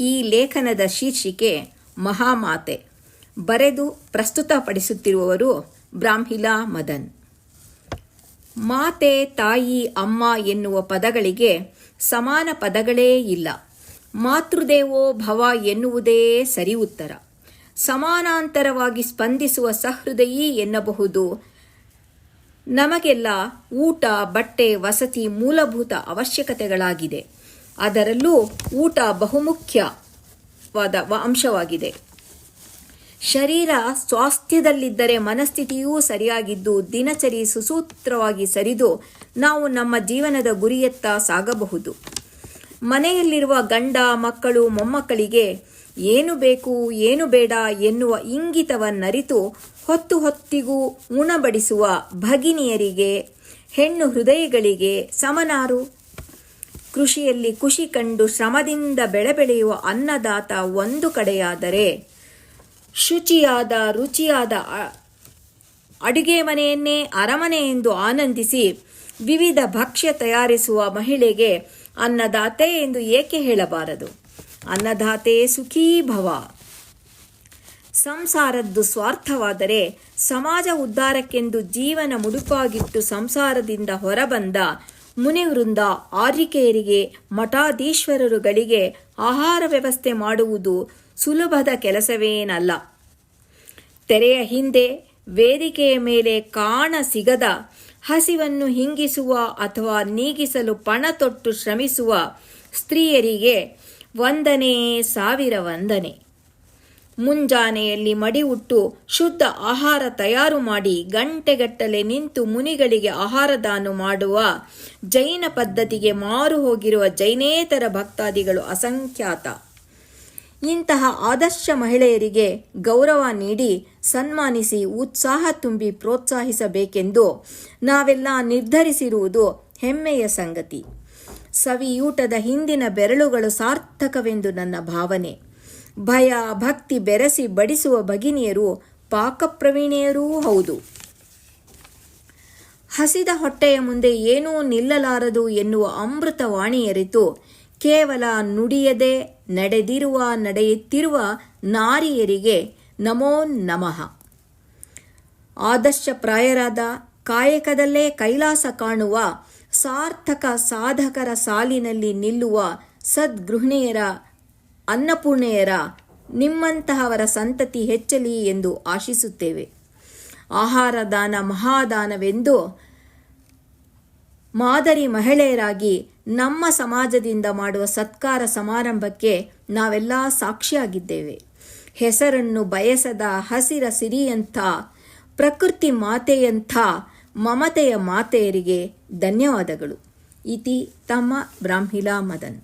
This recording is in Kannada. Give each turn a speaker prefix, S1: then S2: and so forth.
S1: ಈ ಲೇಖನದ ಶೀರ್ಷಿಕೆ ಮಹಾಮಾತೆ. ಬರೆದು ಪ್ರಸ್ತುತಪಡಿಸುತ್ತಿರುವವರು ಬ್ರಾಹ್ಮಿಲಾ ಮದನ್. ಮಾತೆ, ತಾಯಿ, ಅಮ್ಮ ಎನ್ನುವ ಪದಗಳಿಗೆ ಸಮಾನ ಪದಗಳೇ ಇಲ್ಲ. ಮಾತೃದೇವೋ ಭವ ಎನ್ನುವುದೇ ಸರಿ ಉತ್ತರ. ಸಮಾನಾಂತರವಾಗಿ ಸ್ಪಂದಿಸುವ ಸಹೃದಯಿ ಎನ್ನಬಹುದು. ನಮಗೆಲ್ಲ ಊಟ, ಬಟ್ಟೆ, ವಸತಿ ಮೂಲಭೂತ ಅವಶ್ಯಕತೆಗಳಾಗಿದೆ. ಅದರಲ್ಲೂ ಊಟ ಬಹುಮುಖ್ಯವಾದ ಅಂಶವಾಗಿದೆ. ಶರೀರ ಸ್ವಾಸ್ಥ್ಯದಲ್ಲಿದ್ದರೆ ಮನಸ್ಥಿತಿಯೂ ಸರಿಯಾಗಿದ್ದು ದಿನಚರಿ ಸುಸೂತ್ರವಾಗಿ ಸರಿದು ನಾವು ನಮ್ಮ ಜೀವನದ ಗುರಿಯತ್ತ ಸಾಗಬಹುದು. ಮನೆಯಲ್ಲಿರುವ ಗಂಡ, ಮಕ್ಕಳು, ಮೊಮ್ಮಕ್ಕಳಿಗೆ ಏನು ಬೇಕು ಏನು ಬೇಡ ಎನ್ನುವ ಇಂಗಿತವನ್ನರಿತು ಹೊತ್ತು ಹೊತ್ತಿಗೂ ಉಣಬಡಿಸುವ ಭಗಿನಿಯರಿಗೆ, ಹೆಣ್ಣು ಹೃದಯಗಳಿಗೆ ಸಮನಾರು? ಕೃಷಿಯಲ್ಲಿ ಖುಷಿ ಕಂಡು ಶ್ರಮದಿಂದ ಬೆಳೆಯುವ ಅನ್ನದಾತ ಒಂದು ಕಡೆಯಾದರೆ, ಶುಚಿಯಾದ ರುಚಿಯಾದ ಅಡುಗೆ ಮನೆಯನ್ನೇ ಅರಮನೆ ಎಂದು ಆನಂದಿಸಿ ವಿವಿಧ ಭಕ್ಷ್ಯ ತಯಾರಿಸುವ ಮಹಿಳೆಗೆ ಅನ್ನದಾತೆ ಎಂದು ಏಕೆ ಹೇಳಬಾರದು? ಅನ್ನದಾತೆ ಸುಖೀ ಭವ. ಸಂಸಾರದ್ದು ಸ್ವಾರ್ಥವಾದರೆ ಸಮಾಜ ಉದ್ಧಾರಕ್ಕೆಂದು ಜೀವನ ಮುಡುಪಾಗಿಟ್ಟು ಸಂಸಾರದಿಂದ ಹೊರಬಂದ ಮುನಿವೃಂದ, ಆರ್ಯಿಕೆಯರಿಗೆ, ಮಠಾಧೀಶ್ವರರುಗಳಿಗೆ ಆಹಾರ ವ್ಯವಸ್ಥೆ ಮಾಡುವುದು ಸುಲಭದ ಕೆಲಸವೇನಲ್ಲ. ತೆರೆಯ ಹಿಂದೆ ವೇದಿಕೆಯ ಮೇಲೆ ಕಾಣ ಸಿಗದ ಹಸಿವನ್ನು ಹಿಂಗಿಸುವ ಅಥವಾ ನೀಗಿಸಲು ಪಣ ತೊಟ್ಟು ಶ್ರಮಿಸುವ ಸ್ತ್ರೀಯರಿಗೆ ವಂದನೆ, ಸಾವಿರ ವಂದನೆ. ಮುಂಜಾನೆಯಲ್ಲಿ ಮಡಿವುಟ್ಟು ಶುದ್ಧ ಆಹಾರ ತಯಾರು ಮಾಡಿ ಗಂಟೆಗಟ್ಟಲೆ ನಿಂತು ಮುನಿಗಳಿಗೆ ಆಹಾರದಾನ ಮಾಡುವ ಜೈನ ಪದ್ಧತಿಗೆ ಮಾರು ಹೋಗಿರುವ ಜೈನೇತರ ಭಕ್ತಾದಿಗಳು ಅಸಂಖ್ಯಾತ. ಇಂತಹ ಆದರ್ಶ ಮಹಿಳೆಯರಿಗೆ ಗೌರವ ನೀಡಿ ಸನ್ಮಾನಿಸಿ ಉತ್ಸಾಹ ತುಂಬಿ ಪ್ರೋತ್ಸಾಹಿಸಬೇಕೆಂದು ನಾವೆಲ್ಲ ನಿರ್ಧರಿಸಿರುವುದು ಹೆಮ್ಮೆಯ ಸಂಗತಿ. ಸವಿಯೂಟದ ಹಿಂದಿನ ಬೆರಳುಗಳು ಸಾರ್ಥಕವೆಂದು ನನ್ನ ಭಾವನೆ. ಭಯ, ಭಕ್ತಿ ಬೆರೆಸಿ ಬಡಿಸುವ ಭಗಿನಿಯರು ಪಾಕಪ್ರವೀಣೆಯರೂ ಹೌದು. ಹಸಿದ ಹೊಟ್ಟೆಯ ಮುಂದೆ ಏನೂ ನಿಲ್ಲಲಾರದು ಎನ್ನುವ ಅಮೃತವಾಣಿಯರಿತು ಕೇವಲ ನುಡಿಯದೆ ನಡೆಯುತ್ತಿರುವ ನಾರಿಯರಿಗೆ ನಮೋ ನಮಃ. ಆದರ್ಶಪ್ರಾಯರಾದ, ಕಾಯಕದಲ್ಲೇ ಕೈಲಾಸ ಕಾಣುವ ಸಾರ್ಥಕ ಸಾಧಕರ ಸಾಲಿನಲ್ಲಿ ನಿಲ್ಲುವ ಸದ್ಗೃಹಿಣಿಯರ, ಅನ್ನಪೂರ್ಣೆಯರ, ನಿಮ್ಮಂತಹವರ ಸಂತತಿ ಹೆಚ್ಚಲಿ ಎಂದು ಆಶಿಸುತ್ತೇವೆ. ಆಹಾರದಾನ ಮಹಾದಾನವೆಂದು ಮಾದರಿ ಮಹಿಳೆಯರಾಗಿ ನಮ್ಮ ಸಮಾಜದಿಂದ ಮಾಡುವ ಸತ್ಕಾರ ಸಮಾರಂಭಕ್ಕೆ ನಾವೆಲ್ಲ ಸಾಕ್ಷಿಯಾಗಿದ್ದೇವೆ. ಹೆಸರನ್ನು ಬಯಸದ ಹಸಿರ ಸಿರಿಯಂಥ, ಪ್ರಕೃತಿ ಮಾತೆಯಂಥ ಮಮತೆಯ ಮಾತೆಯರಿಗೆ ಧನ್ಯವಾದಗಳು. ಇತಿ ತಮ್ಮ ಬ್ರಾಹ್ಮಿಲಾ ಮದನ್.